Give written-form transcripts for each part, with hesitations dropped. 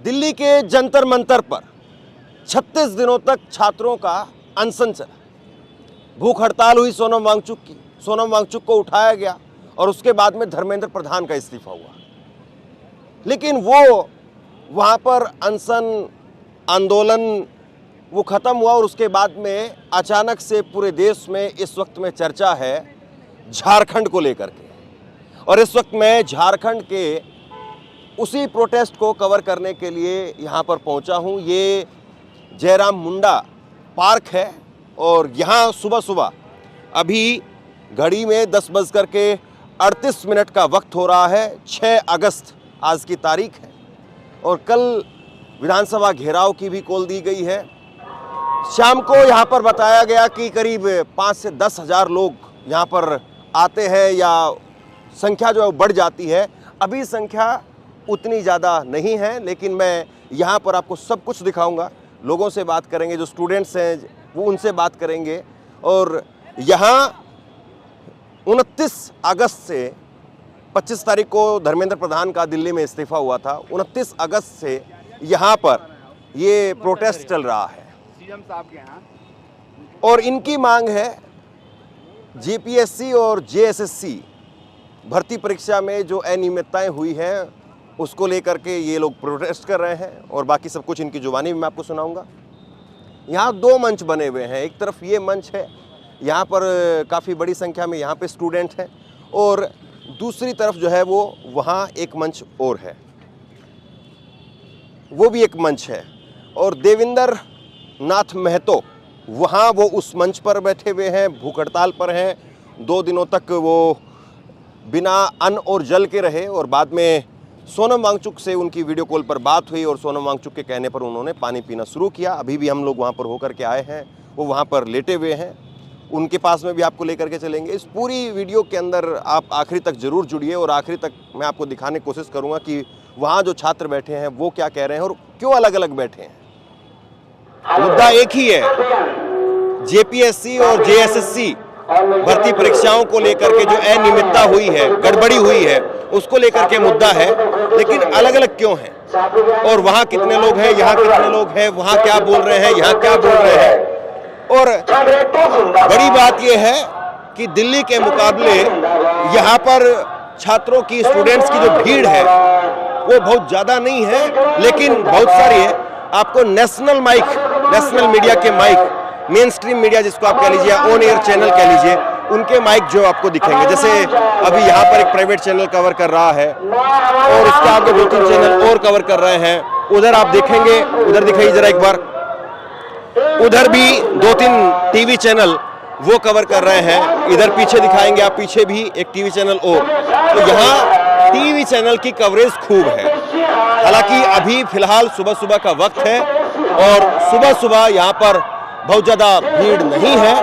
दिल्ली के जंतर मंतर पर 36 दिनों तक छात्रों का अनशन चला। भूख हड़ताल हुई सोनम वांगचुक की। सोनम वांगचुक को उठाया गया और उसके बाद में धर्मेंद्र प्रधान का इस्तीफा हुआ। लेकिन वो वहाँ पर अनशन आंदोलन वो ख़त्म हुआ और उसके बाद में अचानक से पूरे देश में इस वक्त में चर्चा है झारखंड को लेकर के। और इस वक्त मैं झारखंड के उसी प्रोटेस्ट को कवर करने के लिए यहाँ पर पहुँचा हूँ। ये जयराम मुंडा पार्क है और यहाँ सुबह सुबह अभी घड़ी में 10:38 का वक्त हो रहा है। 6 अगस्त आज की तारीख है और कल विधानसभा घेराव की भी कॉल दी गई है। शाम को यहाँ पर बताया गया कि करीब 5 से 10 हज़ार लोग यहाँ पर आते हैं या संख्या जो है बढ़ जाती है। अभी संख्या उतनी ज़्यादा नहीं है, लेकिन मैं यहाँ पर आपको सब कुछ दिखाऊंगा। लोगों से बात करेंगे, जो स्टूडेंट्स हैं वो उनसे बात करेंगे। और यहाँ 29 अगस्त से 25 तारीख को धर्मेंद्र प्रधान का दिल्ली में इस्तीफा हुआ था। 29 अगस्त से यहाँ पर ये प्रोटेस्ट चल रहा है और इनकी मांग है जेपीएससी और जेएसएससी भर्ती परीक्षा में जो अनियमितताएं हुई हैं उसको लेकर के ये लोग प्रोटेस्ट कर रहे हैं और बाकी सब कुछ इनकी जुबानी में मैं आपको सुनाऊंगा। यहाँ 2 मंच बने हुए हैं। एक तरफ ये मंच है, यहाँ पर काफ़ी बड़ी संख्या में यहाँ पे स्टूडेंट हैं और दूसरी तरफ जो है वो वहाँ एक मंच और है, वो भी एक मंच है। और देवेंद्र नाथ महतो वहाँ वो उस मंच पर बैठे हुए हैं, भूख हड़ताल पर हैं। 2 दिनों तक वो बिना अन्न और जल के रहे और बाद में सोनम वांगचुक से उनकी वीडियो कॉल पर बात हुई और सोनम वांगचुक के कहने पर उन्होंने पानी पीना शुरू किया। अभी भी हम लोग वहाँ पर होकर के आए हैं, वो वहाँ पर लेटे हुए हैं। उनके पास में भी आपको लेकर के चलेंगे। इस पूरी वीडियो के अंदर आप आखिरी तक ज़रूर जुड़िए और आखिरी तक मैं आपको दिखाने की कोशिश करूँगा कि वहाँ जो छात्र बैठे हैं वो क्या कह रहे हैं और क्यों अलग अलग बैठे हैं। मुद्दा एक ही है, जेपीएससी और जेएसएससी भर्ती परीक्षाओं को लेकर के जो अनियमितता हुई है, गड़बड़ी हुई है, उसको लेकर के मुद्दा है। लेकिन अलग अलग क्यों है और वहाँ कितने लोग हैं, यहाँ कितने लोग हैं, वहाँ क्या बोल रहे हैं, यहाँ क्या बोल रहे हैं। और बड़ी बात यह है कि दिल्ली के मुकाबले यहाँ पर छात्रों की, स्टूडेंट्स की जो भीड़ है वो बहुत ज़्यादा नहीं है, लेकिन बहुत सारी है। आपको नेशनल मीडिया के माइक, मेन स्ट्रीम मीडिया जिसको आप कह लीजिए, ऑन एयर चैनल कह लीजिए, उनके माइक जो आपको दिखेंगे। जैसे अभी यहाँ पर एक प्राइवेट चैनल कवर कर रहा है और उसके आगे 2-3 चैनल और कवर कर रहे हैं। उधर आप देखेंगे, उधर दिखाइए जरा एक बार, उधर भी 2-3 टीवी चैनल वो कवर कर रहे हैं। इधर पीछे दिखाएंगे आप, पीछे भी एक टीवी चैनल और। तो यहाँ टीवी चैनल की कवरेज खूब है। हालांकि अभी फिलहाल सुबह सुबह का वक्त है और सुबह सुबह यहाँ पर बहुत ज़्यादा भीड़ नहीं है,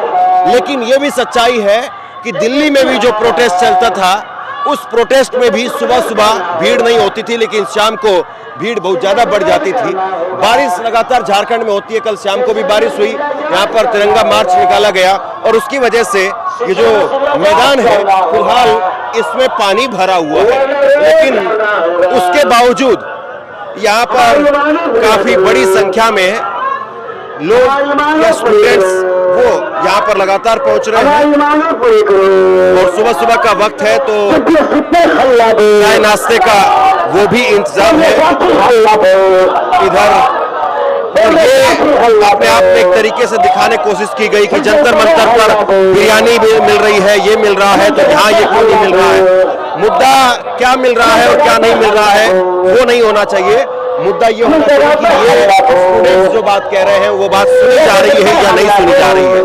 लेकिन ये भी सच्चाई है कि दिल्ली में भी जो प्रोटेस्ट चलता था उस प्रोटेस्ट में भी सुबह सुबह भीड़ नहीं होती थी, लेकिन शाम को भीड़ बहुत ज़्यादा बढ़ जाती थी। बारिश लगातार झारखंड में होती है, कल शाम को भी बारिश हुई, यहाँ पर तिरंगा मार्च निकाला गया और उसकी वजह से ये जो मैदान है फिलहाल इसमें पानी भरा हुआ है। लेकिन उसके बावजूद यहाँ पर काफ़ी बड़ी संख्या में लोग या स्टूडेंट्स वो यहाँ पर लगातार पहुंच रहे हैं और सुबह सुबह का वक्त है तो चाय नाश्ते का वो भी इंतजाम है इधर। और ये अपने आप में एक तरीके से दिखाने की कोशिश की गई कि जंतर मंतर पर बिरयानी भी मिल रही है, ये मिल रहा है, तो यहाँ ये क्यों नहीं मिल रहा है। मुद्दा क्या मिल रहा है और क्या नहीं मिल रहा है वो नहीं होना चाहिए। मुद्दा ये होना चाहिए कि ये स्टूडेंट्स जो बात कह रहे हैं वो बात सुनी जा रही है या नहीं सुनी जा रही है।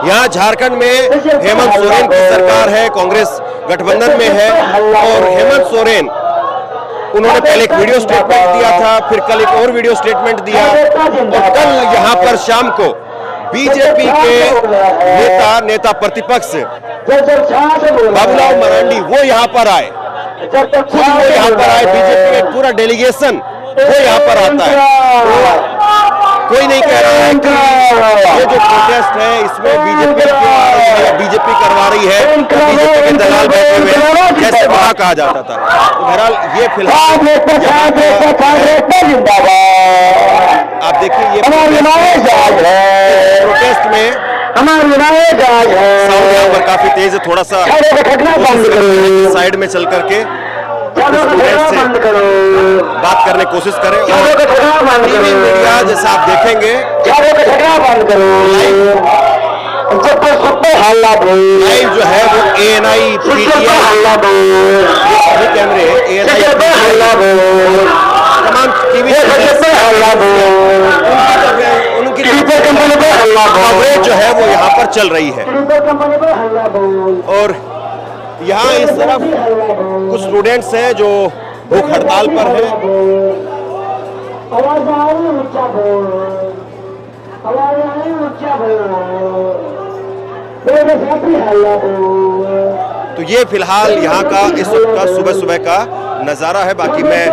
यहाँ झारखंड में हेमंत सोरेन की सरकार है, कांग्रेस गठबंधन में है और हेमंत सोरेन उन्होंने पहले एक वीडियो स्टेटमेंट दिया था, फिर कल एक और वीडियो स्टेटमेंट दिया और कल यहाँ पर शाम को बीजेपी के नेता प्रतिपक्ष बाबूलाल मरांडी वो यहाँ पर आए, खुद वो यहाँ पर आए, बीजेपी का पूरा डेलीगेशन वो यहाँ पर आता है। कोई नहीं कह रहा है कि ये जो प्रोटेस्ट है इसमें बीजेपी क्यों आ रही है, बीजेपी करवा रही है, बीजेपी के दलाल बैठे हुए हैं, जैसे वहां कहा जाता था। तो बहरहाल ये फिलहाल प्रोटेस्ट में साउंड यहाँ पर काफी तेज है, थोड़ा सा साइड में चल करके स्टूडेंट्स से बात करने की कोशिश करें। और टीवी मीडिया जैसा आप देखेंगे लाइव जो है वो ANI कैमरे तमाम टीवी उनकी खबरें जो है वो यहाँ पर चल रही है। और यहाँ इस तरफ कुछ स्टूडेंट्स हैं जो भूख हड़ताल पर हैं। तो ये फिलहाल यहाँ का इस वक्त का सुबह सुबह का नज़ारा है। बाकी मैं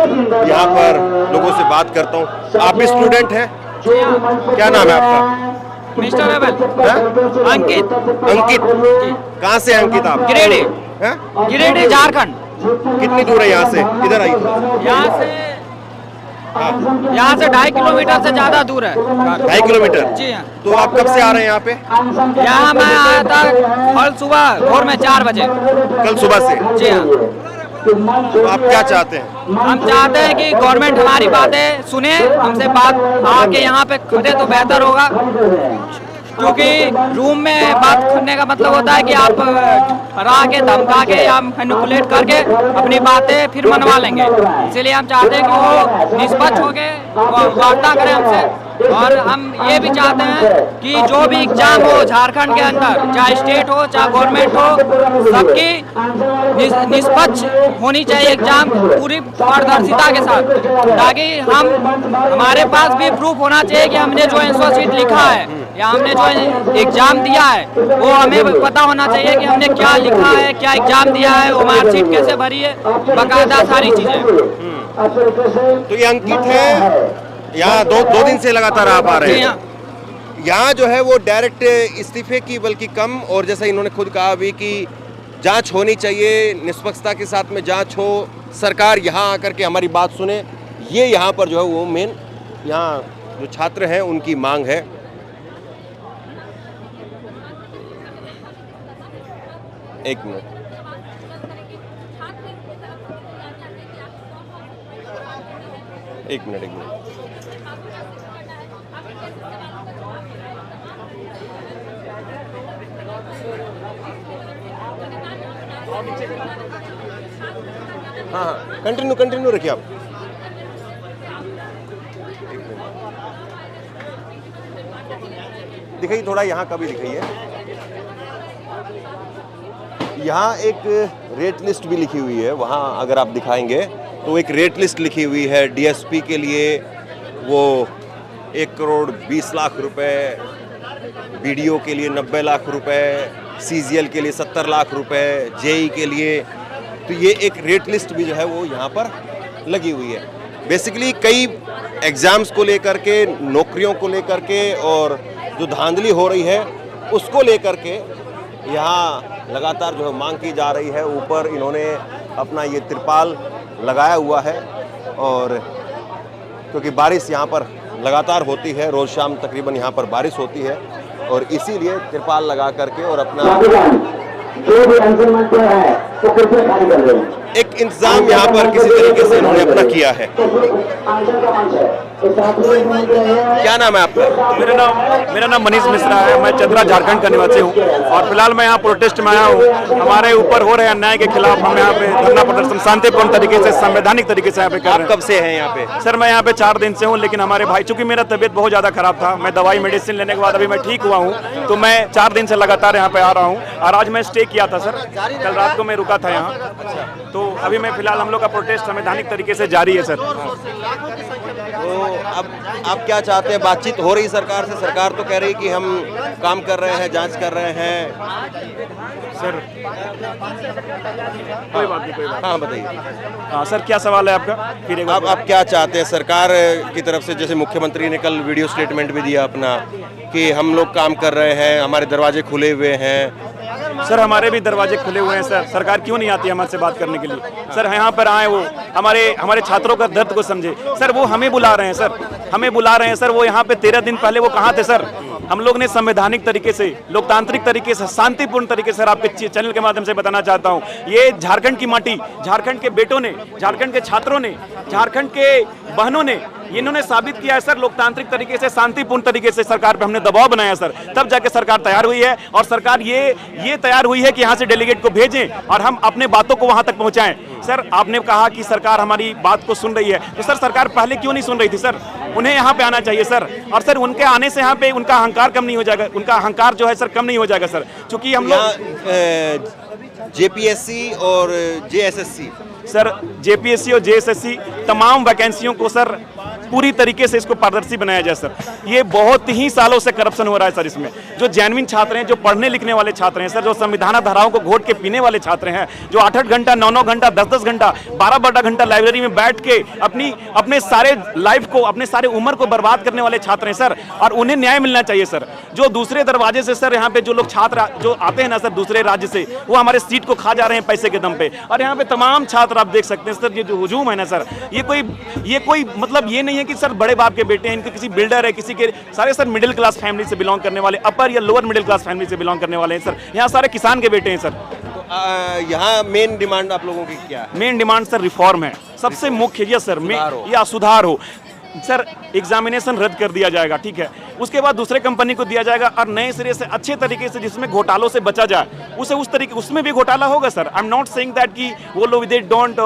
यहाँ पर लोगों से बात करता हूँ। आप भी स्टूडेंट हैं? क्या नाम है आपका? मिस्टर अंकित। अंकित, कहाँ से अंकित आप? गिरिडीह, गिरिडीह झारखंड। कितनी दूर है यहाँ से? इधर आइए। यहाँ से 2.5 किलोमीटर से ज्यादा दूर है। 2.5 किलोमीटर? जी हाँ। तो आप कब से आ रहे हैं यहाँ पे? यहाँ मैं आया था कल सुबह भोर में 4 बजे। कल सुबह से? जी हाँ। तो आप क्या चाहते हैं? हम चाहते हैं कि गवर्नमेंट हमारी बातें सुने, हमसे बात आके यहाँ पे करे तो बेहतर होगा, क्योंकि रूम में बात करने का मतलब होता है कि आप हरा के धमका के या मैनिपुलेट करके अपनी बातें फिर मनवा लेंगे। इसलिए हम चाहते हैं कि वो निष्पक्ष होके वार्ता करें हमसे। और हम ये भी चाहते हैं कि जो भी एग्जाम हो झारखंड के अंदर, चाहे स्टेट हो चाहे गवर्नमेंट हो, सबकी निष्पक्ष होनी चाहिए एग्जाम, पूरी पारदर्शिता के साथ, ताकि हमारे पास भी प्रूफ होना चाहिए कि हमने जो आंसर शीट लिखा है या हमने जो एग्जाम दिया है वो हमें पता होना चाहिए कि हमने क्या लिखा है, क्या एग्जाम दिया है, वो मार्कशीट कैसे भरी है, बाकायदा सारी चीजें। तो ये अंकित है, यहाँ दो दिन से लगातार आप आ रहे हैं। यहाँ जो है वो डायरेक्ट इस्तीफे की बल्कि कम, और जैसा इन्होंने खुद कहा भी कि जांच होनी चाहिए, निष्पक्षता के साथ में जांच हो, सरकार यहाँ आकर के हमारी बात सुने। ये यहाँ पर जो है वो मेन यहाँ जो छात्र हैं उनकी मांग है। एक मिनट, एक मिनट। हाँ, कंटिन्यू रखिए आप। दिखाइए थोड़ा, यहाँ का भी दिखाइए। यहाँ एक रेट लिस्ट भी लिखी हुई है, वहाँ अगर आप दिखाएंगे तो एक रेट लिस्ट लिखी हुई है। DSP के लिए वो 1 करोड़ 20 लाख रुपए, BDO के लिए 90 लाख रुपए, CGL के लिए 70 लाख रुपए, JEE के लिए। तो ये एक रेट लिस्ट भी जो है वो यहाँ पर लगी हुई है। बेसिकली कई एग्ज़ाम्स को लेकर के, नौकरियों को लेकर के, और जो धांधली हो रही है उसको लेकर के यहाँ लगातार जो है मांग की जा रही है। ऊपर इन्होंने अपना ये तिरपाल लगाया हुआ है, और क्योंकि बारिश यहाँ पर लगातार होती है, रोज़ शाम तकरीबन यहाँ पर बारिश होती है, और इसीलिए तिरपाल लगा करके और अपना जो भी है तो खाली कर दें। एक इंतजाम यहाँ पर किसी तरीके से इन्होंने अपना किया है। क्या नाम है आपका? मेरा नाम मनीष मिश्रा है। मैं चतरा झारखंड का निवासी हूँ, और फिलहाल मैं यहाँ प्रोटेस्ट में आया हूँ। हमारे ऊपर हो रहे अन्याय के खिलाफ हम यहाँ पे धरना प्रदर्शन शांतिपूर्ण तरीके से, संवैधानिक तरीके से यहाँ पे कर रहे हैं। कब से हैं यहाँ पे? सर मैं यहाँ पे 4 दिन से हूँ, लेकिन हमारे भाई, चूंकि मेरा तबीयत बहुत ज्यादा खराब था, मैं दवाई मेडिसिन लेने के बाद अभी मैं ठीक हुआ हूँ, तो मैं 4 दिन से लगातार यहाँ पे आ रहा हूँ। और आज मैं स्टे किया था सर, कल रात को मैं रुका था यहाँ। तो अभी मैं फिलहाल, हम लोग का प्रोटेस्ट संवैधानिक तरीके से जारी है सर। तो अब आप क्या चाहते हैं? बातचीत हो रही सरकार से? सरकार तो कह रही कि हम काम कर रहे हैं, जांच कर रहे हैं। सर कोई बात नहीं, कोई बात। हाँ बताइए। हाँ सर, क्या सवाल है आपका? फिर एक बार आप क्या चाहते हैं सरकार की तरफ से? जैसे मुख्यमंत्री ने कल वीडियो स्टेटमेंट भी दिया अपना कि हम लोग काम कर रहे हैं, हमारे दरवाजे खुले हुए हैं, सर हमारे भी दरवाजे खुले हुए हैं सर, सरकार क्यों नहीं आती हमारे से बात करने के लिए? सर यहाँ पर आए, वो हमारे छात्रों का दर्द को समझे सर, वो हमें बुला रहे हैं सर, हमें बुला रहे हैं सर। वो यहाँ पे 13 दिन पहले वो कहाँ थे सर? हम लोग ने संवैधानिक तरीके से, लोकतांत्रिक तरीके से, शांतिपूर्ण तरीके से आपके चैनल के माध्यम से बताना चाहता हूँ, ये झारखंड की माटी, झारखंड के बेटों ने, झारखंड के छात्रों ने, झारखंड के बहनों ने, इन्होंने साबित किया है सर, लोकतांत्रिक तरीके से, शांतिपूर्ण तरीके से सरकार पे हमने दबाव बनाया सर, तब जाके सरकार तैयार हुई है। और सरकार ये तैयार हुई है कि यहाँ से डेलीगेट को भेजें और हम अपने बातों को वहां तक पहुंचाएं। सर आपने कहा कि सरकार हमारी बात को सुन रही है, तो सर सरकार पहले क्यों नहीं सुन रही थी सर? उन्हें यहाँ पे आना चाहिए सर, और सर उनके आने से यहाँ पे उनका अहंकार कम नहीं हो जाएगा, उनका अहंकार जो है सर कम नहीं हो जाएगा सर, क्योंकि हम लोग जेपीएससी और जेएसएससी, सर जेपीएससी और जेएसएससी तमाम वैकेंसियों को सर पूरी तरीके से इसको पारदर्शी बनाया जाए सर। ये बहुत ही सालों से करप्शन हो रहा है सर इसमें। जो जेन्युइन छात्र हैं, जो पढ़ने लिखने वाले छात्र हैं सर, जो संविधान धाराओं को घोट के पीने वाले छात्र हैं, जो 8-8 घंटा, 9-9 घंटा, 10-10 घंटा, 12-12 घंटा लाइब्रेरी में बैठ के अपने सारे लाइफ को, अपने सारे उम्र को बर्बाद करने वाले छात्र हैं सर, और उन्हें न्याय मिलना चाहिए सर। जो दूसरे दरवाजे से सर यहाँ पे जो लोग छात्र जो आते हैं ना सर दूसरे राज्य से, वो हमारे सीट को खा जा रहे हैं पैसे के दम पे, और यहाँ पे तमाम छात्र आप देख सकते हैं सर, ये जो हुजूम है ना सर, ये कोई मतलब ये नहीं है कि सर बड़े बाप के बेटे हैं, इनके किसी बिल्डर है, किसी के सारे सर मिडिल क्लास फैमिली से बिलोंग करने वाले, अपर या लोअर मिडिल क्लास फैमिली से बिलोंग करने वाले हैं सर, यहाँ सारे किसान के बेटे हैं सर। तो यहाँ मेन डिमांड आप लोगों की क्या है? मेन डिमांड सर रिफॉर्म है सबसे मुख्य, ये सर या सुधार हो सर। एग्जामिनेशन रद्द कर दिया जाएगा, ठीक है, उसके बाद दूसरे कंपनी को दिया जाएगा, और नए सिरे से अच्छे तरीके से जिसमें घोटालों से बचा जाए, उसे उस तरीके उसमें भी घोटाला होगा sir. I am not saying that कि वो लोग दे डोंट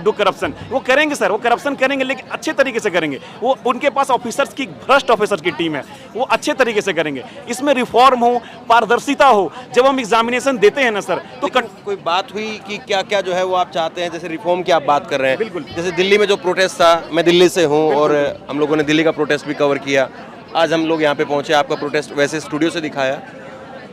डू करप्शन, वो करेंगे सर, वो करप्शन करेंगे लेकिन अच्छे तरीके से करेंगे। वो उनके पास ऑफिसर्स की, भ्रष्ट ऑफिसर्स की टीम है, वो अच्छे तरीके से करेंगे। इसमें रिफॉर्म हो, पारदर्शिता हो। जब हम एग्जामिनेशन देते हैं ना सर, तो कोई बात हुई कि क्या क्या जो है वो आप चाहते हैं? जैसे रिफॉर्म की आप बात कर रहे हैं, बिल्कुल। जैसे दिल्ली में जो प्रोटेस्ट था, मैं दिल्ली से हूँ और हम लोगों ने दिल्ली का प्रोटेस्ट भी कवर किया। आज हम लोग यहाँ पे पहुँचे, आपका प्रोटेस्ट वैसे स्टूडियो से दिखाया,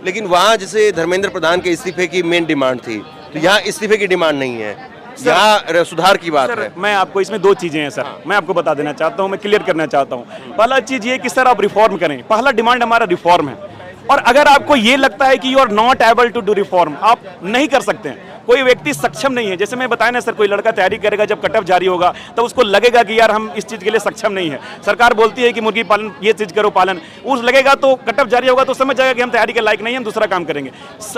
लेकिन वहाँ जैसे धर्मेंद्र प्रधान के इस्तीफे की मेन डिमांड थी, तो यहाँ इस्तीफे की डिमांड नहीं है, यहाँ सुधार की बात है। मैं आपको इसमें दो चीजें हैं सर, मैं आपको बता देना चाहता हूँ, मैं क्लियर करना चाहता हूँ। पहला चीज ये कि सर आप रिफॉर्म करें, पहला डिमांड हमारा रिफॉर्म है। और अगर आपको ये लगता है कि you are not able to do reform, आप नहीं कर सकते हैं, कोई व्यक्ति सक्षम नहीं है, जैसे मैं बताया ना सर, कोई लड़का तैयारी करेगा, जब कट ऑफ जारी होगा तो उसको लगेगा कि यार हम इस चीज के लिए सक्षम नहीं है। सरकार बोलती है कि मुर्गी पालन, ये चीज करो पालन, उस लगेगा तो कट ऑफ जारी होगा तो समझ जाएगा कि हम तैयारी के लायक नहीं, हम दूसरा काम करेंगे।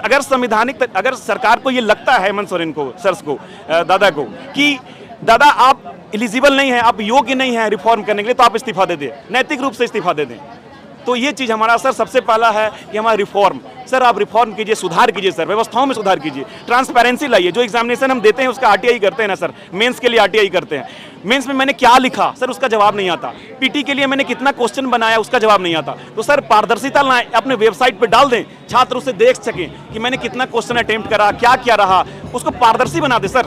अगर संविधानिक, अगर सरकार को ये लगता है, हेमंत सोरेन को, सर को, दादा को, कि दादा आप एलिजिबल नहीं है, आप योग्य नहीं है रिफॉर्म करने के लिए, तो आप इस्तीफा दे दें, नैतिक रूप से इस्तीफा दे दें। तो ये चीज हमारा सर सबसे पहला है कि हमारा रिफॉर्म, सर आप रिफॉर्म कीजिए, सुधार कीजिए सर, व्यवस्थाओं में सुधार कीजिए, ट्रांसपेरेंसी लाइए। जो एग्जामिनेशन हम देते हैं उसका आरटीआई करते हैं ना सर, मेंस के लिए आरटीआई करते हैं, मेंस में मैंने क्या लिखा सर उसका जवाब नहीं आता, पीटी के लिए मैंने कितना क्वेश्चन बनाया उसका जवाब नहीं आता। तो सर पारदर्शिता लाएं, अपने वेबसाइट पे डाल दें, छात्र उसे देख सकें कि मैंने कितना क्वेश्चन अटेम्प्ट करा, क्या क्या रहा, उसको पारदर्शी बना दे सर,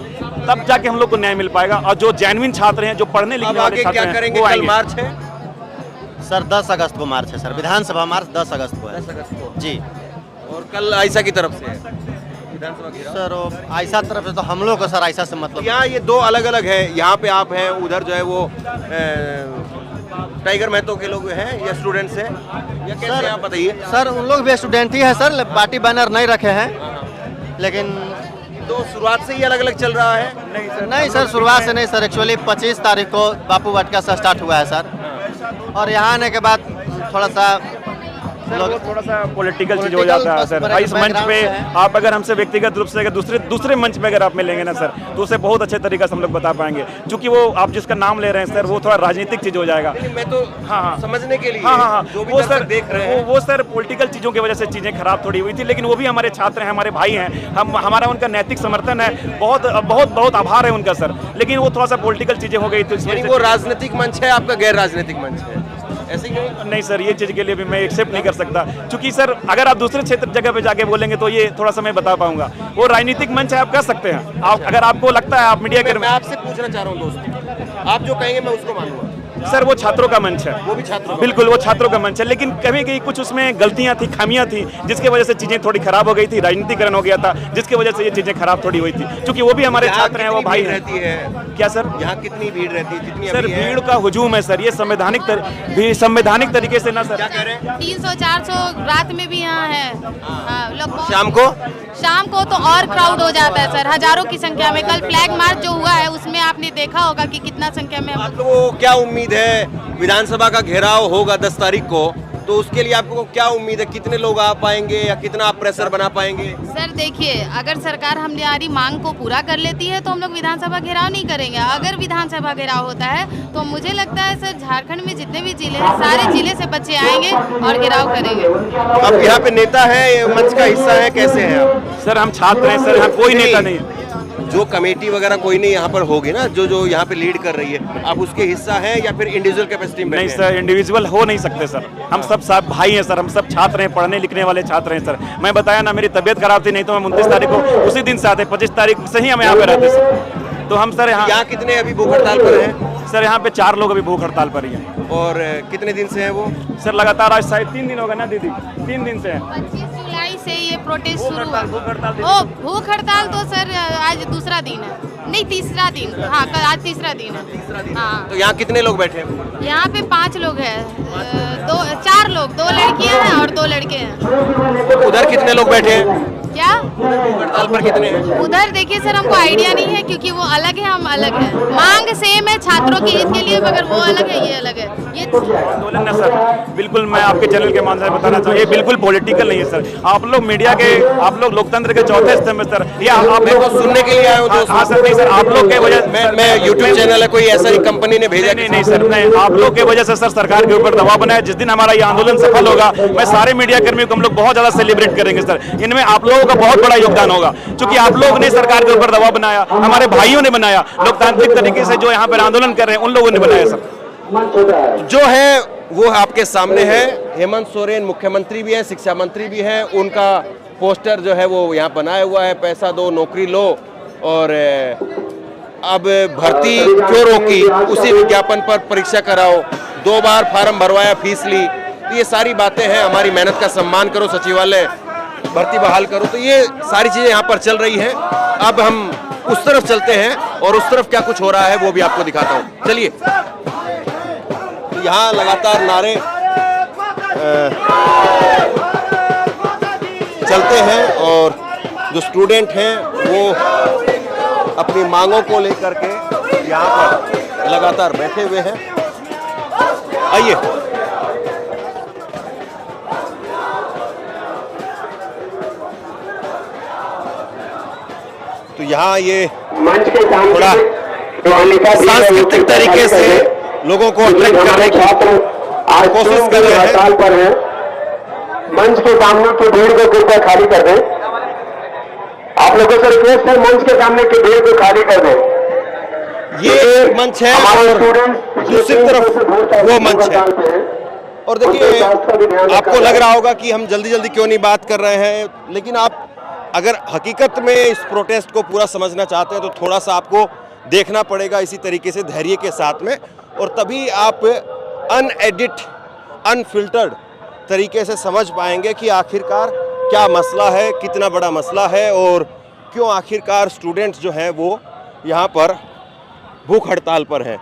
तब जाके हम लोग को न्याय मिल पाएगा। और जो जेन्युइन छात्र हैं, जो पढ़ने लिखने वाले छात्र हैं, वो आएंगे। मार्च है सर 10 अगस्त को मार्च है सर, विधानसभा मार्च 10 अगस्त को है। 10 अगस्त को जी। और कल आयशा की तरफ से है विधानसभा घेराव। सर आयशा तरफ से तो हम लोग को सर आयशा से मतलब, यहाँ ये दो अलग अलग है, यहाँ पे आप हैं, उधर जो है वो टाइगर महतो के लोग हैं या स्टूडेंट्स हैं या कैसे सर, आप बताइए? सर उन लोग भी स्टूडेंट ही है सर, पार्टी बैनर नहीं रखे हैं, लेकिन तो शुरुआत से ही अलग अलग चल रहा है? नहीं सर शुरुआत से नहीं सर, एक्चुअली 25 तारीख को बापू वाटिका से स्टार्ट हुआ है सर, और यहाँ आने के बाद थोड़ा सा लोग थोड़ा सा पॉलिटिकल चीज हो जाता है सर। इस मंच पे आप अगर हमसे व्यक्तिगत रूप से अगर दूसरे मंच पे अगर आप मिलेंगे ना सर, तो उसे बहुत अच्छे तरीके से हम लोग बता पाएंगे, क्योंकि वो आप जिसका नाम ले रहे हैं सर, वो थोड़ा राजनीतिक चीज हो जाएगा। मैं तो समझने के लिए जो भी वो सर देख रहे हैं, वो सर पॉलिटिकल चीजों की वजह से चीजें खराब थोड़ी हुई थी, लेकिन वो भी हमारे छात्र हैं, हमारे भाई हैं, हमारा उनका नैतिक समर्थन है, बहुत बहुत बहुत आभार है उनका सर, लेकिन वो थोड़ा सा पॉलिटिकल चीजें हो गई थी। वो राजनीतिक मंच है, आपका गैर राजनीतिक मंच है, ऐसे ही नहीं सर, ये चीज के लिए भी मैं एक्सेप्ट नहीं कर सकता, क्योंकि सर अगर आप दूसरे क्षेत्र जगह पे जाके बोलेंगे तो ये थोड़ा सा मैं बता पाऊंगा। वो राजनीतिक मंच है, आप कह सकते हैं, आप अगर आपको लगता है आप मीडिया मैं आपसे पूछना चाह रहा हूँ दोस्त, आप जो कहेंगे मैं उसको मानूंगा। सर वो छात्रों का मंच है, वो भी छात्रों का बिल्कुल वो छात्रों का मंच है, लेकिन कभी कभी कुछ उसमें गलतियां थी, खामियां थी, जिसकी वजह से चीजें थोड़ी खराब हो गई थी, राजनीतिकरण हो गया था, जिसकी वजह से ये चीजें खराब थोड़ी हुई थी। क्योंकि वो भी हमारे यहाँ छात्र हैं, वो कितनी भाई भीड़ हैं। रहती है क्या सर? यहाँ कितनी भीड़ रहती है? जितनी सर अभी है? भीड़ का हुजूम है सर, ये संवैधानिक तरीके से ना सर। क्या कह रहे हैं? 300-400 रात में भी यहाँ है। हाँ, लोग शाम को तो और क्राउड हो जाता है सर, हजारों की संख्या में। कल फ्लैग मार्च जो हुआ है उसमें आपने देखा होगा कि कितना संख्या में आप लोगों को क्या उम्मीद है? विधानसभा का घेराव होगा 10 तारीख को, तो उसके लिए आपको क्या उम्मीद है? कितने लोग आ पाएंगे या कितना आप प्रेशर बना पाएंगे? सर देखिए, अगर सरकार हमारी मांग को पूरा कर लेती है तो हम लोग विधानसभा घेराव नहीं करेंगे। अगर विधानसभा घेराव होता है तो मुझे लगता है सर झारखंड में जितने भी जिले हैं सारे जिले से बच्चे आएंगे और घेराव करेंगे। अब यहाँ पे नेता है, मंच का हिस्सा है, कैसे हैं आप? सर हम छात्र हैं सर, यहाँ कोई नेता नहीं है। जो कमेटी वगैरह कोई नहीं यहाँ पर होगी ना, जो यहाँ पे लीड कर रही है, आप उसके हिस्सा हैं या फिर इंडिविजुअल कैपेसिटी में? नहीं सर, इंडिविजुअल हो नहीं सकते सर, हम सब भाई हैं सर, हम सब छात्र हैं, पढ़ने लिखने वाले छात्र हैं सर। मैं बताया ना, मेरी तबीयत खराब थी, नहीं तो हम 29 तारीख को उसी दिन से आते, 25 तारीख से ही हम यहाँ पे रहते सर। तो हम सर यहाँ कितने अभी भूख हड़ताल पर हैं? सर यहाँ पे 4 लोग अभी भूख हड़ताल पर ही हैं। और कितने दिन से हैं वो? सर लगातार आज शायद 3 दिन होगा ना दीदी, 3 दिन से हैं। 25 जुलाई से ये प्रोटेस्ट शुरू हुआ। भूख हड़ताल ओ भूख हड़ताल तो सर आज दूसरा दिन है, नहीं तीसरा दिन। हाँ आज तीसरा दिन है। हाँ तो यहाँ कितने लोग बैठे हैं? यहाँ पे 5 लोग हैं, 4 लोग, 2 लड़कियाँ हैं और 2 लड़के हैं। उधर कितने लोग बैठे हैं? क्या हड़ताल पर कितने हैं? उधर देखिए सर, हमको आइडिया नहीं है क्योंकि वो अलग है, हम अलग है। मांग सेम है छात्रों के हित के लिए, मगर वो अलग है, ये अलग है। ये आंदोलन ना सर, बिल्कुल मैं आपके चैनल के माध्यम से बताना चाहूँ, ये बिल्कुल पॉलिटिकल नहीं है सर। आप लोग मीडिया के, आप लोग लोकतंत्र के चौथे स्तंभ में सर, या आप लोग सुनने के लिए आए हो? हाँ सर, नहीं सर, आप लोग के वजह मैं यूट्यूब चैनल है, कोई ऐसा ही कंपनी ने भेजा? नहीं सर, नहीं, आप लोग के वजह से सर सरकार के ऊपर दबाव बनाया। जिस दिन हमारा ये आंदोलन सफल होगा, मैं सारे मीडिया कर्मियों को हम लोग बहुत ज्यादा सेलिब्रेट करेंगे सर। इनमें आप लोगों का बहुत बड़ा योगदान होगा, क्योंकि आप लोगों ने सरकार के ऊपर दबाव बनाया, हमारे भाइयों ने बनाया, लोकतांत्रिक तरीके से जो यहाँ पर आंदोलन कर रहे हैं उन लोगों ने बनाया सर। जो है वो आपके सामने है। हेमंत सोरेन मुख्यमंत्री भी है, शिक्षा मंत्री भी है, उनका पोस्टर जो है वो यहाँ बनाया हुआ है, पैसा दो नौकरी लो, और अब भर्ती क्यों रोकी, उसी विज्ञापन पर परीक्षा कराओ, 2 बार फार्म भरवाया, फीस ली। ये सारी बातें हैं, हमारी मेहनत का सम्मान करो, सचिवालय भर्ती बहाल करो, तो ये सारी चीजें यहाँ पर चल रही हैं। अब हम उस तरफ चलते हैं और उस तरफ क्या कुछ हो रहा है वो भी आपको दिखाता हूँ, चलिए। तो यहाँ लगातार नारे चलते हैं और जो स्टूडेंट हैं वो अपनी मांगों को लेकर के यहाँ पर लगातार बैठे हुए हैं। आइए, तो यहाँ ये थोड़ा सांस्कृतिक तरीके से लोगों को अट्रैक्ट करने की कोशिश कर रहे हैं। मंच के सामने की भीड़ को कृपया खाली कर दें। आप लोगों से रिक्वेस्ट है, मंच के सामने की भीड़ को खाली कर दें। ये एक मंच है और दूसरी तरफ वो मंच है। और देखिए, आपको लग रहा होगा कि हम जल्दी जल्दी क्यों नहीं बात कर रहे हैं, लेकिन आप अगर हकीकत में इस प्रोटेस्ट को पूरा समझना चाहते हैं तो थोड़ा सा आपको देखना पड़ेगा इसी तरीके से, धैर्य के साथ में, और तभी आप अनएडिट, अनफिल्टर्ड तरीके से समझ पाएंगे कि आखिरकार क्या मसला है, कितना बड़ा मसला है, और क्यों आखिरकार स्टूडेंट्स जो हैं वो यहाँ पर भूख हड़ताल पर हैं।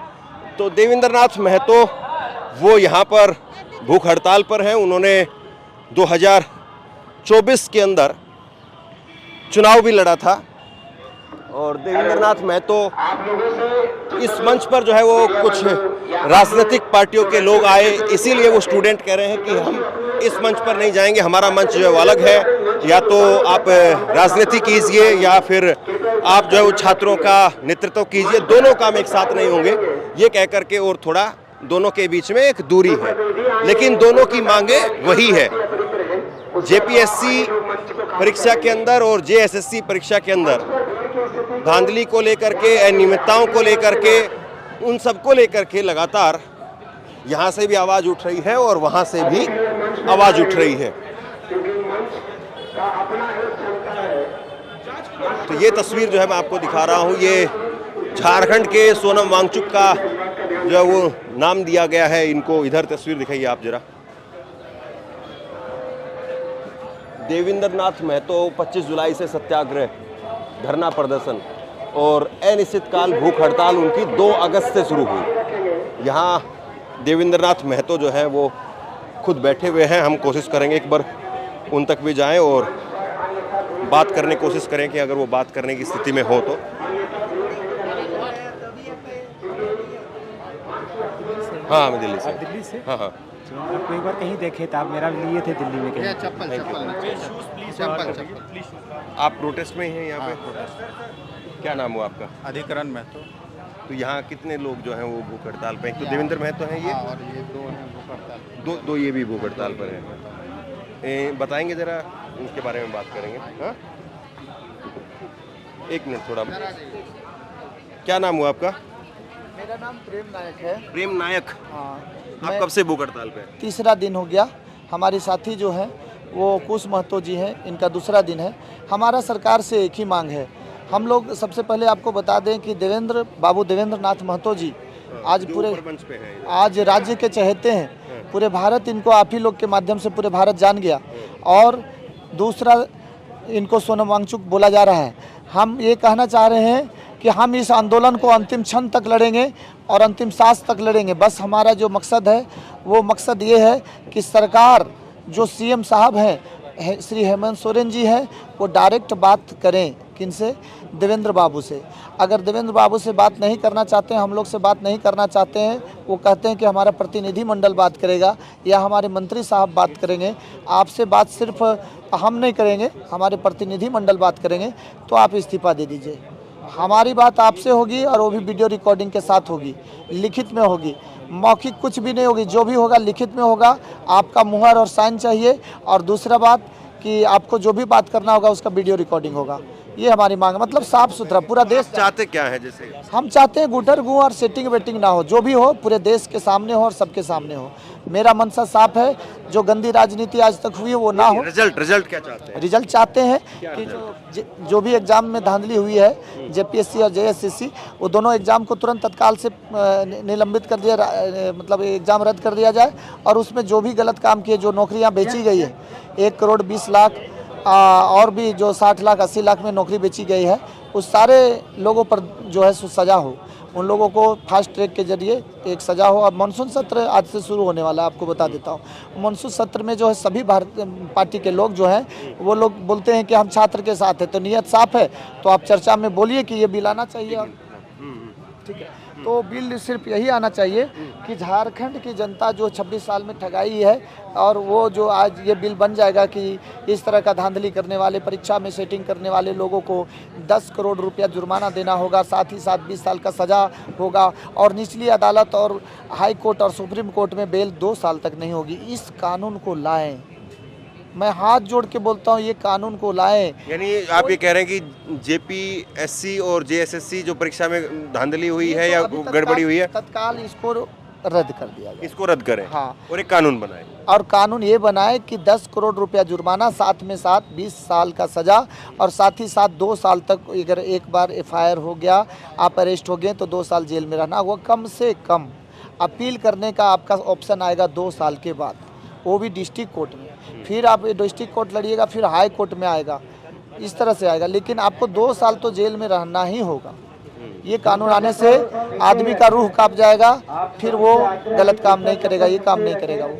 तो देवेंद्र नाथ महतो वो यहाँ पर भूख हड़ताल पर हैं। उन्होंने 2024 के अंदर चुनाव भी लड़ा था, और देवेंद्र नाथ महतो इस मंच पर जो है वो कुछ राजनीतिक पार्टियों के लोग आए, इसीलिए वो स्टूडेंट कह रहे हैं कि हम इस मंच पर नहीं जाएंगे, हमारा मंच जो है वो अलग है, या तो आप राजनीति कीजिए या फिर आप जो है वो छात्रों का नेतृत्व कीजिए, दोनों काम एक साथ नहीं होंगे, ये कह करके, और थोड़ा दोनों के बीच में एक दूरी है, लेकिन दोनों की मांगे वही है। जेपीएससी परीक्षा के अंदर और जेएसएससी परीक्षा के अंदर धांधली को लेकर के, अनियमितताओं को लेकर के, उन सब को लेकर के लगातार यहाँ से भी आवाज़ उठ रही है और वहाँ से भी आवाज़ उठ रही है। तो ये तस्वीर जो है मैं आपको दिखा रहा हूँ, ये झारखंड के सोनम वांगचुक का जो है वो नाम दिया गया है इनको। इधर तस्वीर दिखाइए आप जरा। देवेंद्र नाथ महतो 25 जुलाई से सत्याग्रह, धरना प्रदर्शन और अनिश्चितकाल भूख हड़ताल उनकी 2 अगस्त से शुरू हुई। यहाँ देवेंद्र नाथ महतो जो है वो खुद बैठे हुए हैं। हम कोशिश करेंगे एक बार उन तक भी जाएं और बात करने की कोशिश करें कि अगर वो बात करने की स्थिति में हो तो। हाँ, मैं दिल्ली से। दिल्ली से? हाँ हाँ। आपको एक बार कहीं देखे थे आप, मेरा लिए थे दिल्ली में कहीं। चप्पल आप प्रोटेस्ट में ही हैं यहाँ पे? क्या नाम हुआ आपका? अधिकरण महतो। तो यहाँ कितने लोग जो हैं वो भूख हड़ताल पे? तो देवेंद्र महतो हैं ये, और ये 2 हैं भूख हड़ताल। दो ये भी भूख हड़ताल पर हैं। बताएंगे जरा, उनके बारे में बात करेंगे। हाँ, एक मिनट थोड़ा। क्या नाम हुआ आपका? मेरा नाम प्रेम नायक है। प्रेम नायक। हाँ, आप कब से भूख हड़ताल पे? तीसरा दिन हो गया। हमारे साथी जो हैं वो कुश महतो जी हैं, इनका दूसरा दिन है। हमारा सरकार से एक ही मांग है। हम लोग सबसे पहले आपको बता दें कि देवेंद्र नाथ महतो जी आज पूरे मंच पे हैं। आज राज्य के चहेते हैं। पूरे भारत इनको आप ही लोग के माध्यम से पूरे भारत जान गया। और दूसरा, इनको सोनम वांगचुक बोला जा रहा है। हम ये कहना चाह रहे हैं कि हम इस आंदोलन को अंतिम क्षण तक लड़ेंगे और अंतिम सांस तक लड़ेंगे। बस हमारा जो मकसद है वो मकसद ये है कि सरकार, जो सीएम साहब हैं श्री हेमंत सोरेन जी हैं, वो डायरेक्ट बात करें। किनसे? देवेंद्र बाबू से। अगर देवेंद्र बाबू से बात नहीं करना चाहते हैं, हम लोग से बात नहीं करना चाहते हैं, वो कहते हैं कि हमारा प्रतिनिधि मंडल बात करेगा या हमारे मंत्री साहब बात करेंगे, आपसे बात सिर्फ हम नहीं करेंगे, हमारे प्रतिनिधि मंडल बात करेंगे, तो आप इस्तीफा दे दीजिए। हमारी बात आपसे होगी और वो भी वीडियो रिकॉर्डिंग के साथ होगी, लिखित में होगी, मौखिक कुछ भी नहीं होगी। जो भी होगा लिखित में होगा। आपका मुहर और साइन चाहिए। और दूसरा बात कि आपको जो भी बात करना होगा उसका वीडियो रिकॉर्डिंग होगा। ये हमारी मांग है। मतलब साफ सुथरा पूरा देश चाहते क्या है? जैसे हम चाहते हैं गुटर गु और सेटिंग वेटिंग ना हो, जो भी हो पूरे देश के सामने हो और सबके सामने हो। मेरा मनसा साफ है, जो गंदी राजनीति आज तक हुई है वो ना हो। रिजल्ट क्या चाहते हैं? रिजल्ट चाहते हैं कि जो भी एग्जाम में धांधली हुई है, जेपीएससी और जेएसएससी, वो दोनों एग्जाम को तुरंत तत्काल से निलंबित कर दिया, मतलब एग्जाम रद्द कर दिया जाए। और उसमें जो भी गलत काम किए, जो नौकरियां बेची गई है 1 करोड़ 20 लाख और भी जो 60 लाख 80 लाख में नौकरी बेची गई है, उस सारे लोगों पर जो है सजा हो। उन लोगों को फास्ट ट्रैक के जरिए एक सजा हो। अब मानसून सत्र आज से शुरू होने वाला है, आपको बता देता हूँ। मानसून सत्र में जो है सभी भारतीय पार्टी के लोग जो हैं वो लोग बोलते हैं कि हम छात्र के साथ हैं, तो नियत साफ है तो आप चर्चा में बोलिए कि ये बिल आना चाहिए। और ठीक है, तो बिल सिर्फ यही आना चाहिए कि झारखंड की जनता जो 26 साल में ठगाई है, और वो जो आज ये बिल बन जाएगा कि इस तरह का धांधली करने वाले, परीक्षा में सेटिंग करने वाले लोगों को 10 करोड़ रुपया जुर्माना देना होगा, साथ ही साथ 20 साल का सज़ा होगा। और निचली अदालत और हाई कोर्ट और सुप्रीम कोर्ट में बेल 2 साल तक नहीं होगी। इस कानून को लाएं, मैं हाथ जोड़ के बोलता हूँ, ये कानून को लाएं। यानी आप ये कह रहे हैं कि जेपीएससी और जेएसएससी जो परीक्षा में धांधली हुई है या गड़बड़ी हुई है, तत्काल इसको रद्द कर दिया जाए। इसको रद्द करें। हाँ, और एक कानून बनाए। और कानून ये बनाए कि 10 करोड़ रुपया जुर्माना, साथ में साथ 20 साल का सज़ा, और साथ ही साथ 2 साल तक, अगर एक बार एफआईआर हो गया, आप अरेस्ट हो गए तो 2 साल जेल में रहना होगा कम से कम। अपील करने का आपका ऑप्शन आएगा 2 साल के बाद, वो भी डिस्ट्रिक्ट कोर्ट में। फिर आप डिस्ट्रिक्ट कोर्ट लड़िएगा, फिर हाई कोर्ट में आएगा, इस तरह से आएगा। लेकिन आपको 2 साल तो जेल में रहना ही होगा। ये कानून आने से आदमी का रूह कांप जाएगा, फिर वो गलत काम नहीं करेगा, ये काम नहीं करेगा वो।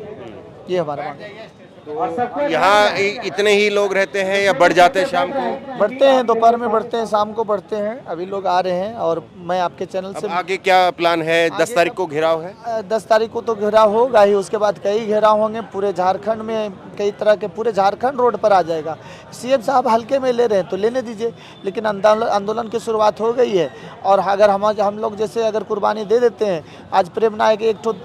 ये हमारा मांग है। यहाँ इतने ही लोग रहते हैं या बढ़ जाते हैं? शाम को बढ़ते हैं, दोपहर में बढ़ते हैं, शाम को बढ़ते हैं। अभी लोग आ रहे हैं और मैं आपके चैनल से आगे क्या प्लान है? 10 तारीख को घेराव है? 10 तारीख को तो घेराव होगा ही, उसके बाद कई घेराव होंगे पूरे झारखंड में, कई तरह के, पूरे झारखंड रोड पर आ जाएगा। सीएम साहब हल्के में ले रहे हैं तो लेने दीजिए, लेकिन आंदोलन की शुरुआत हो गई है। और अगर हम लोग जैसे अगर कुर्बानी दे देते हैं, आज प्रेम नायक एक तो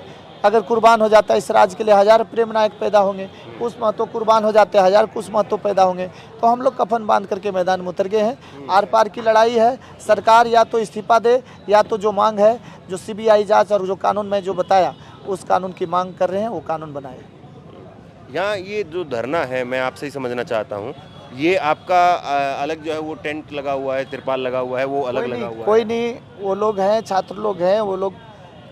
अगर कुर्बान हो जाता है इस राज्य के लिए, 1000 प्रेम नायक पैदा होंगे, कुछ महतो कुर्बान हो जाते हैं, 1000 कुछ महतो पैदा होंगे। तो हम लोग कफन बांध करके मैदान में उतर गए हैं। आर पार की लड़ाई है। सरकार या तो इस्तीफा दे, या तो जो मांग है, जो सीबीआई जांच और जो कानून में जो बताया, उस कानून की मांग कर रहे हैं, वो कानून बनाए। यहाँ ये जो धरना है, मैं आपसे ही समझना चाहता हूँ, ये आपका अलग जो है वो टेंट लगा हुआ है, तिरपाल लगा हुआ है, वो अलग लगा हुआ है? कोई नहीं, वो लोग हैं, छात्र लोग हैं, वो लोग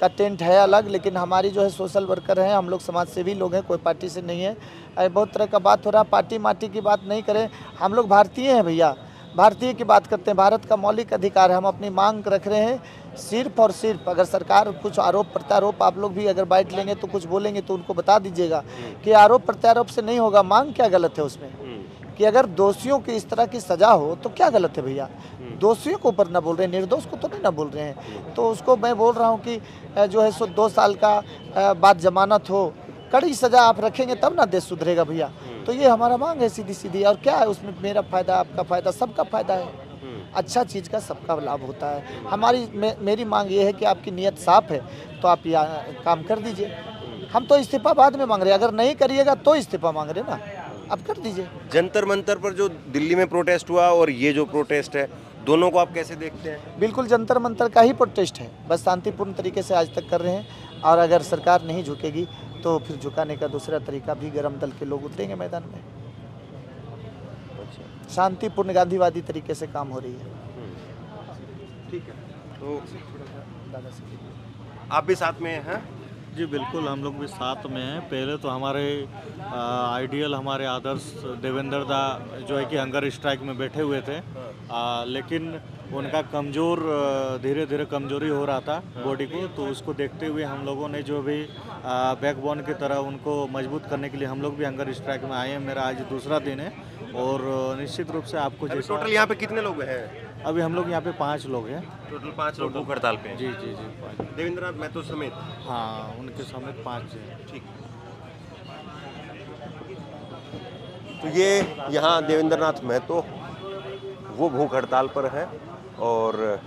का टेंट है अलग, लेकिन हमारी जो है सोशल वर्कर हैं, हम लोग समाज सेवी लोग हैं, कोई पार्टी से नहीं है। बहुत तरह का बात हो रहा है, पार्टी माटी की बात नहीं करें, हम लोग भारतीय हैं भैया, भारतीय की बात करते हैं। भारत का मौलिक अधिकार है, हम अपनी मांग रख रहे हैं सिर्फ और सिर्फ। अगर सरकार कुछ आरोप प्रत्यारोप, आप लोग भी अगर बैठ लेंगे तो कुछ बोलेंगे तो उनको बता दीजिएगा कि आरोप प्रत्यारोप से नहीं होगा। मांग क्या गलत है उसमें कि अगर दोषियों की इस तरह की सजा हो तो क्या गलत है भैया? दोषियों के ऊपर ना बोल रहे हैं, निर्दोष को तो नहीं ना बोल रहे हैं। तो उसको मैं बोल रहा हूँ कि जो है सो 2 साल का बाद जमानत हो, कड़ी सजा आप रखेंगे तब ना देश सुधरेगा भैया। तो ये हमारा मांग है सीधी सीधी। और क्या है उसमें, मेरा फायदा, आपका फायदा, सबका फायदा है। अच्छा चीज़ का सबका लाभ होता है। मेरी मांग ये है कि आपकी नीयत साफ है तो आप यहाँ काम कर दीजिए। हम तो इस्तीफा बाद में मांग रहे हैं, अगर नहीं करिएगा तो इस्तीफा मांग रहे हैं ना, आप कर दीजिए। जंतर मंतर पर जो दिल्ली में प्रोटेस्ट हुआ और ये जो प्रोटेस्ट है, दोनों को आप कैसे देखते हैं? बिल्कुल जंतर मंतर का ही प्रोटेस्ट है, बस शांतिपूर्ण तरीके से आज तक कर रहे हैं। और अगर सरकार नहीं झुकेगी तो फिर झुकाने का दूसरा तरीका भी गरम दल के लोग उतरेंगे मैदान में। शांतिपूर्ण गांधीवादी तरीके से काम हो रही है। ठीक है, तो आप भी साथ में हैं? जी बिल्कुल, हम लोग भी साथ में हैं। पहले तो हमारे आइडियल, हमारे आदर्श देवेंद्र दा जो है कि हंगर स्ट्राइक में बैठे हुए थे, लेकिन उनका धीरे धीरे कमजोरी हो रहा था बॉडी को, तो उसको देखते हुए हम लोगों ने जो भी बैकबोन की तरह उनको मजबूत करने के लिए हम लोग भी हंगर स्ट्राइक में आए हैं। मेरा आज दूसरा दिन है और निश्चित रूप से आपको जैसा टोटल यहाँ पे कितने लोग हैं? अभी हम लोग यहाँ पे 5 लोग हैं। टोटल 5 लोग भूख हड़ताल पे हैं। जी जी जी, 5। देवेंद्र नाथ महतो समेत? हाँ, उनके समेत 5 हैं। ठीक। तो ये यहाँ देवेंद्र नाथ महतो वो भूख हड़ताल पर हैं और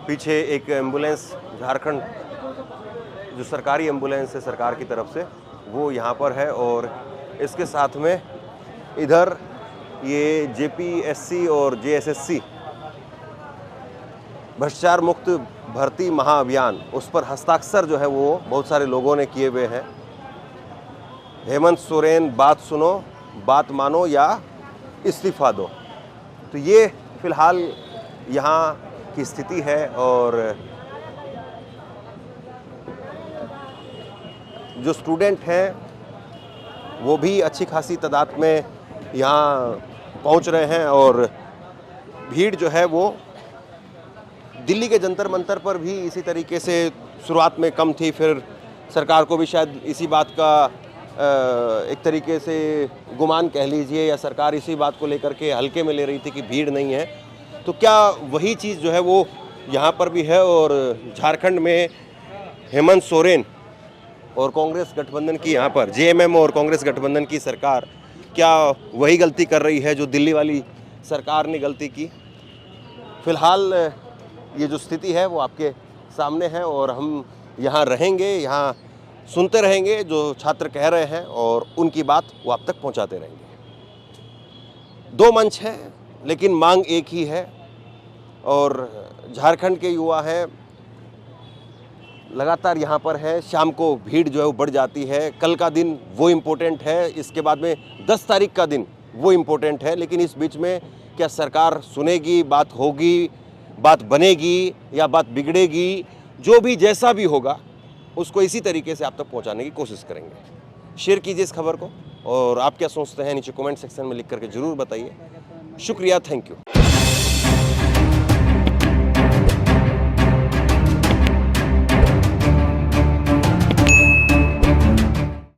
पीछे एक एम्बुलेंस, झारखंड जो सरकारी एम्बुलेंस है सरकार की तरफ से, वो यहाँ पर है। और इसके साथ में इधर ये जेपीएससी और जेएसएससी भ्रष्टाचार मुक्त भर्ती महाअभियान, उस पर हस्ताक्षर जो है वो बहुत सारे लोगों ने किए हुए हैं। हेमंत सोरेन, बात सुनो, बात मानो या इस्तीफा दो। तो ये फिलहाल यहाँ की स्थिति है। और जो स्टूडेंट हैं वो भी अच्छी खासी तादाद में यहाँ पहुँच रहे हैं और भीड़ जो है वो दिल्ली के जंतर मंतर पर भी इसी तरीके से शुरुआत में कम थी, फिर सरकार को भी शायद इसी बात का एक तरीके से गुमान कह लीजिए, या सरकार इसी बात को लेकर के हल्के में ले रही थी कि भीड़ नहीं है। तो क्या वही चीज़ जो है वो यहाँ पर भी है? और झारखंड में हेमंत सोरेन और कांग्रेस गठबंधन की, यहाँ पर जेएमएम और कांग्रेस गठबंधन की सरकार क्या वही गलती कर रही है जो दिल्ली वाली सरकार ने गलती की? फिलहाल ये जो स्थिति है वो आपके सामने है और हम यहाँ रहेंगे, यहाँ सुनते रहेंगे जो छात्र कह रहे हैं और उनकी बात वो आप तक पहुँचाते रहेंगे। 2 मंच हैं लेकिन मांग एक ही है। और झारखंड के युवा हैं, लगातार यहाँ पर है, शाम को भीड़ जो है वो बढ़ जाती है। कल का दिन वो इम्पोर्टेंट है, इसके बाद में 10 तारीख का दिन वो इम्पोर्टेंट है। लेकिन इस बीच में क्या सरकार सुनेगी, बात होगी, बात बनेगी या बात बिगड़ेगी? जो भी जैसा भी होगा उसको इसी तरीके से आप तक पहुंचाने की कोशिश करेंगे। शेयर कीजिए इस खबर को और आप क्या सोचते हैं नीचे कमेंट सेक्शन में लिख करके ज़रूर बताइए। शुक्रिया, थैंक यू।